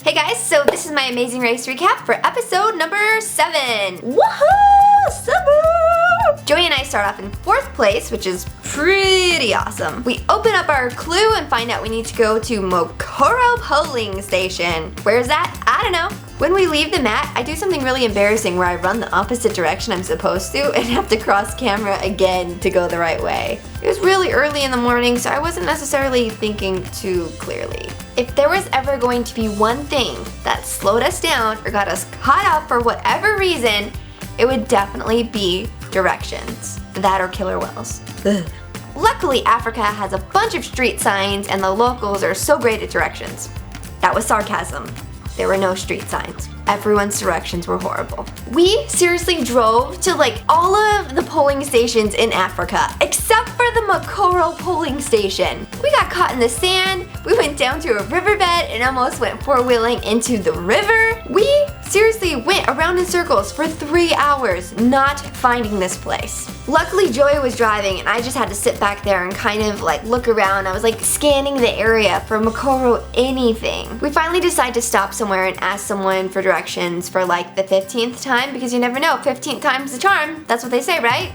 Hey guys, so this is my Amazing Race recap for episode number 7. Woohoo! 7! Joey and I start off in 4th place, which is pretty awesome. We open up our clue and find out we need to go to Mokoro Polling Station. Where's that? I don't know. When we leave the mat, I do something really embarrassing where I run the opposite direction I'm supposed to and have to cross camera again to go the right way. It was really early in the morning, so I wasn't necessarily thinking too clearly. If there was ever going to be one thing that slowed us down or got us caught up for whatever reason, it would definitely be directions. That or killer whales. Ugh. Luckily, Africa has a bunch of street signs and the locals are so great at directions. That was sarcasm. There were no street signs. Everyone's directions were horrible. We seriously drove to like all of the polling stations in Africa, except for the Mokoro polling station. We got caught in the sand, we went down to a riverbed and almost went four-wheeling into the river. We seriously went around in circles for 3 hours not finding this place. Luckily Joey was driving and I just had to sit back there and kind of like look around. I was like scanning the area for Mokoro anything. We finally decided to stop somewhere and ask someone for directions for like the 15th time, because you never know, 15th time's the charm. That's what they say, right?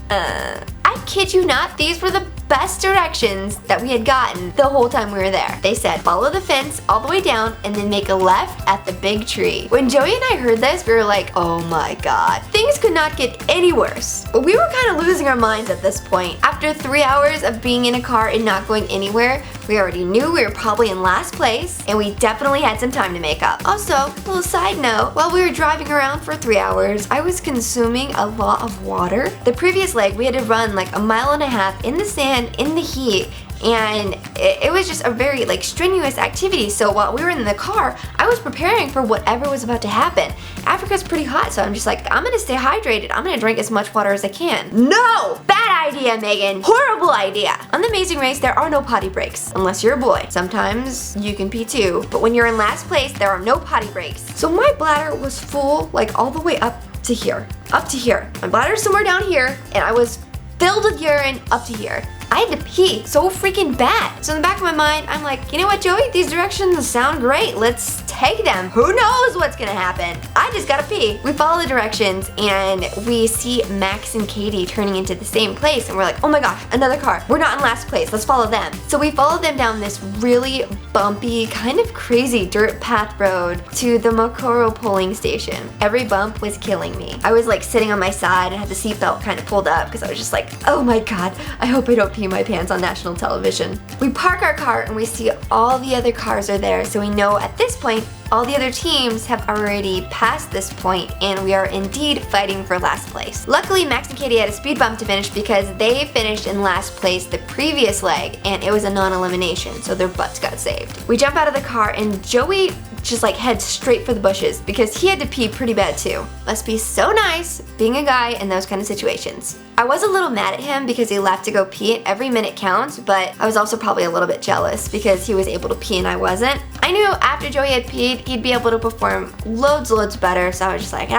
I kid you not, these were the best directions that we had gotten the whole time we were there. They said, follow the fence all the way down and then make a left at the big tree. When Joey and I heard this, we were like, oh my god. Things could not get any worse. But we were kind of losing our minds at this point. After 3 hours of being in a car and not going anywhere, we already knew we were probably in last place, and we definitely had some time to make up. Also, a little side note, while we were driving around for 3 hours, I was consuming a lot of water. The previous leg, we had to run like 1.5 miles in the sand, in the heat, and it was just a very like strenuous activity. So while we were in the car, I was preparing for whatever was about to happen. Africa's pretty hot, so I'm just like, I'm gonna stay hydrated. I'm gonna drink as much water as I can. No! Bad idea, Megan. Horrible idea. On the Amazing Race, there are no potty breaks, unless you're a boy. Sometimes you can pee too, but when you're in last place, there are no potty breaks. So my bladder was full, like all the way up to here. Up to here. My bladder's somewhere down here, and I was filled with urine up to here. I had to pee so freaking bad. So in the back of my mind, I'm like, you know what, Joey? These directions sound great. Let's take them. Who knows what's gonna happen? I just gotta pee. We follow the directions and we see Max and Katie turning into the same place, and we're like, oh my gosh, another car. We're not in last place. Let's follow them. So we follow them down this really bumpy, kind of crazy dirt path road to the Mokoro polling station. Every bump was killing me. I was like sitting on my side and had the seatbelt kind of pulled up because I was just like, oh my god, I hope I don't pee my pants on national television. We park our car and we see all the other cars are there, so we know at this point all the other teams have already passed this point and we are indeed fighting for last place. Luckily, Max and Katie had a speed bump to finish because they finished in last place the previous leg and it was a non-elimination, so their butts got saved. We jump out of the car and Joey just like heads straight for the bushes because he had to pee pretty bad too. Must be so nice being a guy in those kind of situations. I was a little mad at him because he left to go pee and every minute counts, but I was also probably a little bit jealous because he was able to pee and I wasn't. I knew after Joey had peed, he'd be able to perform loads better, so I was just like,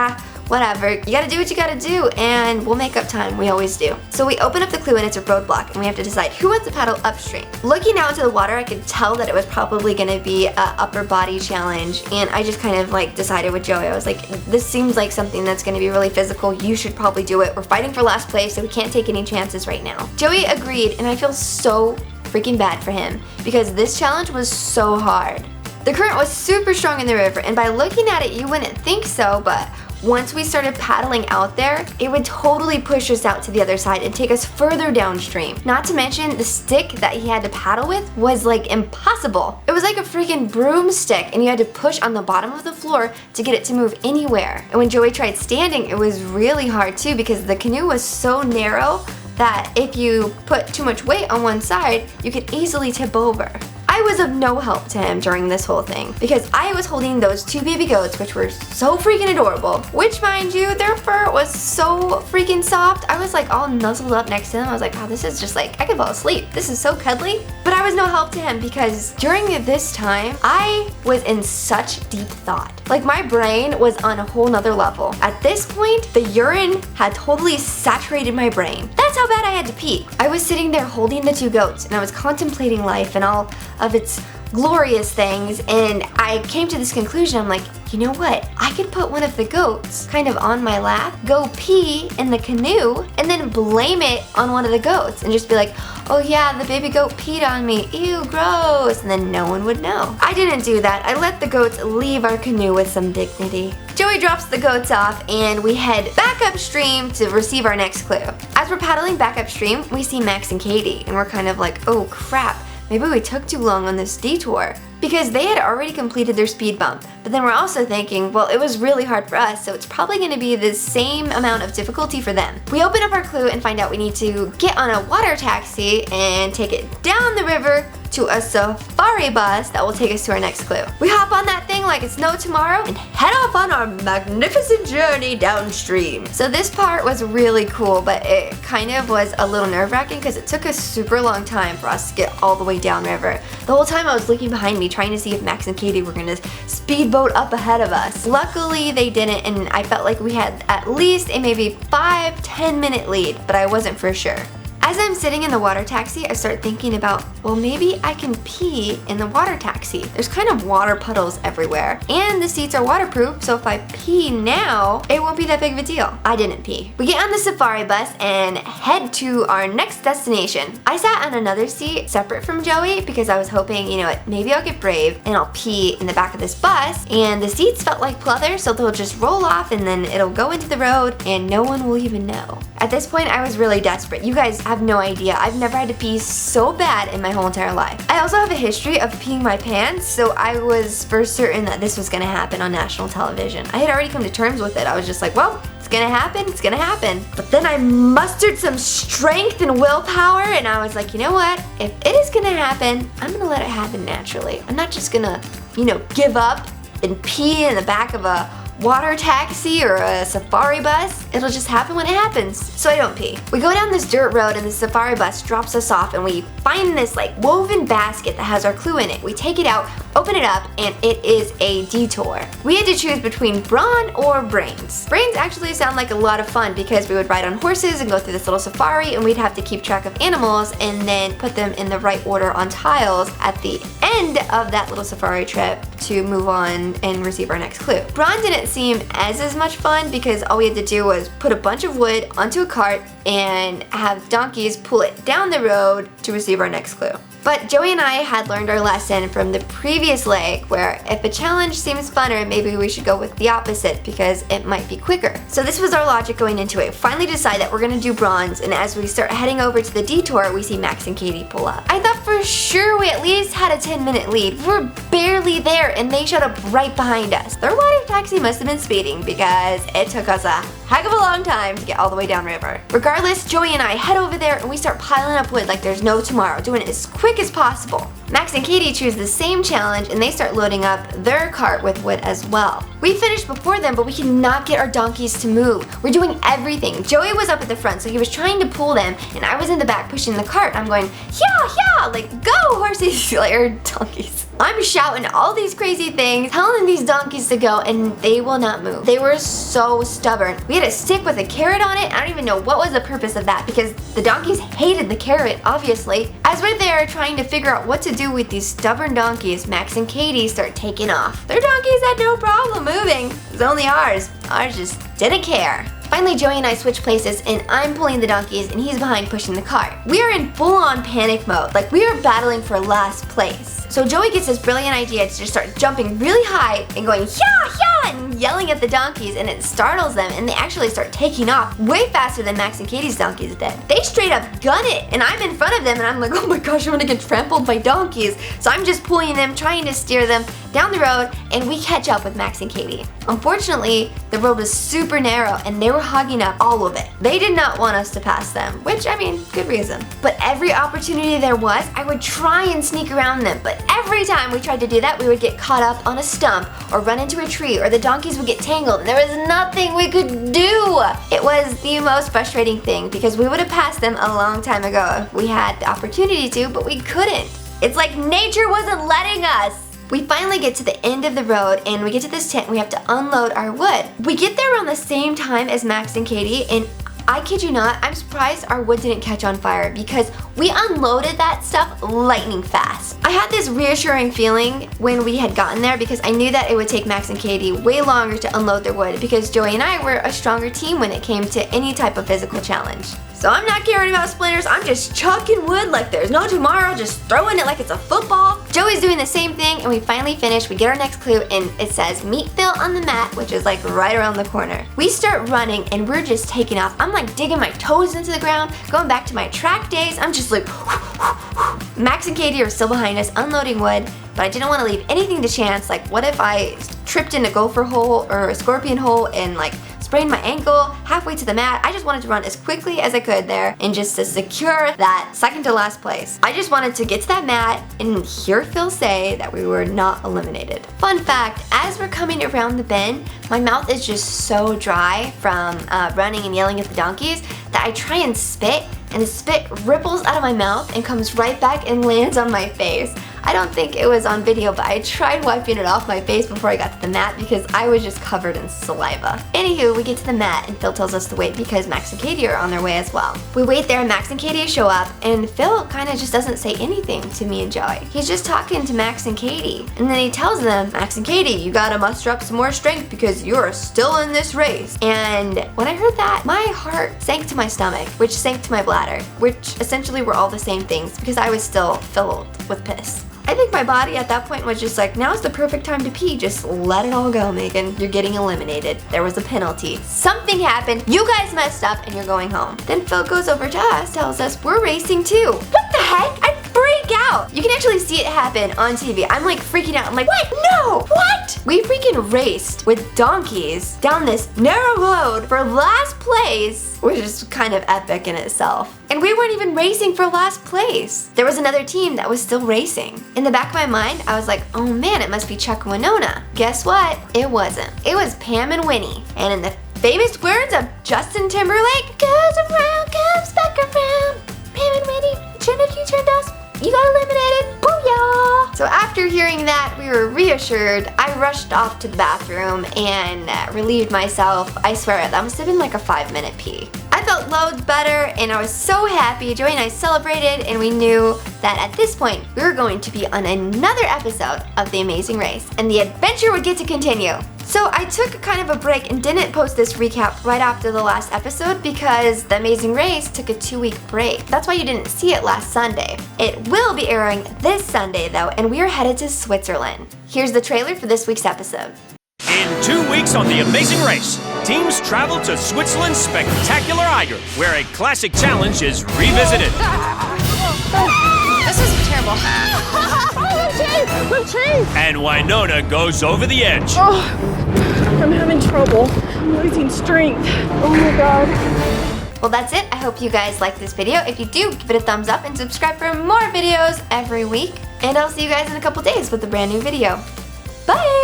whatever. You gotta do what you gotta do, and we'll make up time. We always do. So we open up the clue and it's a roadblock, and we have to decide who wants to paddle upstream. Looking out into the water, I could tell that it was probably gonna be a upper body challenge, and I just kind of like decided with Joey. I was like, this seems like something that's gonna be really physical. You should probably do it. We're fighting for last place, so we can't take any chances right now. Joey agreed, and I feel so freaking bad for him because this challenge was so hard. The current was super strong in the river, and by looking at it, you wouldn't think so, but once we started paddling out there, it would totally push us out to the other side and take us further downstream. Not to mention, the stick that he had to paddle with was like impossible. It was like a freaking broomstick, and you had to push on the bottom of the floor to get it to move anywhere. And when Joey tried standing, it was really hard too because the canoe was so narrow that if you put too much weight on one side, you could easily tip over. I was of no help to him during this whole thing because I was holding those 2 baby goats, which were so freaking adorable, which mind you, their fur was so freaking soft. I was like all nuzzled up next to them. I was like, wow, this is just like, I could fall asleep. This is so cuddly. But I was no help to him because during this time, I was in such deep thought. Like my brain was on a whole nother level. At this point, the urine had totally saturated my brain. That's how bad I had to pee. I was sitting there holding the 2 goats and I was contemplating life and all of its glorious things, and I came to this conclusion. I'm like, you know what? I could put one of the goats kind of on my lap, go pee in the canoe, and then blame it on one of the goats and just be like, oh yeah, the baby goat peed on me, ew, gross, and then no one would know. I didn't do that. I let the goats leave our canoe with some dignity. Joey drops the goats off and we head back upstream to receive our next clue. As we're paddling back upstream, we see Max and Katie, and we're kind of like, oh crap, maybe we took too long on this detour. Because they had already completed their speed bump, but then we're also thinking, well, it was really hard for us, so it's probably gonna be the same amount of difficulty for them. We open up our clue and find out we need to get on a water taxi and take it down the river to a safari bus that will take us to our next clue. We hop on that thing like it's no tomorrow and head off on our magnificent journey downstream. So this part was really cool, but it kind of was a little nerve-wracking because it took a super long time for us to get all the way downriver. The whole time I was looking behind me trying to see if Max and Katie were gonna speedboat up ahead of us. Luckily they didn't, and I felt like we had at least a maybe 5-10 minute lead, but I wasn't for sure. As I'm sitting in the water taxi, I start thinking about, well, maybe I can pee in the water taxi. There's kind of water puddles everywhere, and the seats are waterproof, so if I pee now, it won't be that big of a deal. I didn't pee. We get on the safari bus and head to our next destination. I sat on another seat separate from Joey because I was hoping, you know what, maybe I'll get brave and I'll pee in the back of this bus, and the seats felt like pleather, so they'll just roll off and then it'll go into the road and no one will even know. At this point, I was really desperate. You guys have no idea. I've never had to pee so bad in my whole entire life. I also have a history of peeing my pants, so I was for certain that this was gonna happen on national television. I had already come to terms with it. I was just like, well, it's gonna happen, it's gonna happen. But then I mustered some strength and willpower, and I was like, you know what? If it is gonna happen, I'm gonna let it happen naturally. I'm not just gonna, you know, give up and pee in the back of a water taxi or a safari bus. It'll just happen when it happens. So I don't pee. We go down this dirt road and the safari bus drops us off, and we find this like woven basket that has our clue in it. We take it out, open it up, and it is a detour. We had to choose between Brawn or Brains. Brains actually sound like a lot of fun because we would ride on horses and go through this little safari, and we'd have to keep track of animals and then put them in the right order on tiles at the end of that little safari trip to move on and receive our next clue. Brawn didn't seem as much fun because all we had to do was put a bunch of wood onto a cart and have donkeys pull it down the road to receive our next clue. But Joey and I had learned our lesson from the previous leg, where if a challenge seems funner, maybe we should go with the opposite because it might be quicker. So this was our logic going into it. Finally decide that we're gonna do Bronze, and as we start heading over to the detour, we see Max and Katie pull up. I thought for sure we at least had a 10-minute lead. We were barely there and they showed up right behind us. Their water taxi must have been speeding because it took us a heck of a long time to get all the way downriver. Regardless, Joey and I head over there and we start piling up wood like there's no tomorrow, doing it as quick as possible. Max and Katie choose the same challenge and they start loading up their cart with wood as well. We finished before them, but we cannot get our donkeys to move. We're doing everything. Joey was up at the front, so he was trying to pull them, and I was in the back pushing the cart. I'm going, yeah, like go horses, or donkeys. I'm shouting all these crazy things, telling these donkeys to go, and they will not move. They were so stubborn. We had a stick with a carrot on it. I don't even know what was the purpose of that because the donkeys hated the carrot, obviously. As we're there trying to figure out what to do with these stubborn donkeys, Max and Katie start taking off. Their donkeys had no problem moving. It was only ours. Ours just didn't care. Finally, Joey and I switch places and I'm pulling the donkeys and he's behind pushing the cart. We are in full-on panic mode, like we are battling for last place. So Joey gets this brilliant idea to just start jumping really high and going, yeah, and yelling at the donkeys, and it startles them and they actually start taking off way faster than Max and Katie's donkeys did. They straight up gun it and I'm in front of them and I'm like, oh my gosh, I'm gonna get trampled by donkeys. So I'm just pulling them, trying to steer them down the road, and we catch up with Max and Katie. Unfortunately, the road was super narrow and they were hogging up all of it. They did not want us to pass them, which, I mean, good reason. But every opportunity there was, I would try and sneak around them, but every time we tried to do that, we would get caught up on a stump or run into a tree, or the donkeys would get tangled and there was nothing we could do. It was the most frustrating thing because we would have passed them a long time ago if we had the opportunity to, but we couldn't. It's like nature wasn't letting us. We finally get to the end of the road and we get to this tent and we have to unload our wood. We get there around the same time as Max and Katie, and I kid you not, I'm surprised our wood didn't catch on fire because we unloaded that stuff lightning fast. I had this reassuring feeling when we had gotten there because I knew that it would take Max and Katie way longer to unload their wood because Joey and I were a stronger team when it came to any type of physical challenge. So I'm not caring about splinters, I'm just chucking wood like there's no tomorrow, just throwing it like it's a football. Joey's doing the same thing and we finally finish. We get our next clue and it says meat Phil on the mat, which is like right around the corner. We start running and we're just taking off. I'm like digging my toes into the ground, going back to my track days. I'm just like, Max and Katie are still behind us unloading wood, but I didn't want to leave anything to chance. Like what if I tripped in a gopher hole or a scorpion hole and like sprained my ankle halfway to the mat? I just wanted to run as quickly as I could there and just to secure that second to last place. I just wanted to get to that mat and hear Phil say that we were not eliminated. Fun fact, as we're coming around the bend, my mouth is just so dry from running and yelling at the donkeys that I try and spit and the spit ripples out of my mouth and comes right back and lands on my face. I don't think it was on video, but I tried wiping it off my face before I got to the mat because I was just covered in saliva. Anywho, we get to the mat and Phil tells us to wait because Max and Katie are on their way as well. We wait there and Max and Katie show up and Phil kind of just doesn't say anything to me and Joey. He's just talking to Max and Katie. And then he tells them, Max and Katie, you gotta muster up some more strength because you're still in this race. And when I heard that, my heart sank to my stomach, which sank to my bladder, which essentially were all the same things because I was still filled with piss. I think my body at that point was just like, now's the perfect time to pee. Just let it all go, Megan. You're getting eliminated. There was a penalty. Something happened. You guys messed up and you're going home. Then Phil goes over to us, tells us we're racing too. What the heck? I freak out. You can actually see it happen on TV. I'm like freaking out. I'm like, what? No, what? We freaking raced with donkeys down this narrow road for last place, which is kind of epic in itself. And we weren't even racing for last place. There was another team that was still racing. In the back of my mind, I was like, oh man, it must be Chuck and Winona. Guess what? It wasn't. It was Pam and Winnie. And in the famous words of Justin Timberlake, goes around, comes back around. Pam and Winnie, you turned us. You got eliminated. Booyah! So after hearing that, we were reassured. I rushed off to the bathroom and relieved myself. I swear, that must have been like a 5-minute pee. I felt loads better and I was so happy. Joey and I celebrated and we knew that at this point we were going to be on another episode of The Amazing Race and the adventure would get to continue. So I took kind of a break and didn't post this recap right after the last episode because The Amazing Race took a 2-week break. That's why you didn't see it last Sunday. It will be airing this Sunday though, and we are headed to Switzerland. Here's the trailer for this week's episode. In 2 weeks on The Amazing Race, teams travel to Switzerland's spectacular Eiger, where a classic challenge is revisited. This is terrible. The tree! And Winona goes over the edge. Oh, I'm having trouble. I'm losing strength. Oh my god. Well, that's it. I hope you guys liked this video. If you do, give it a thumbs up and subscribe for more videos every week. And I'll see you guys in a couple days with a brand new video. Bye!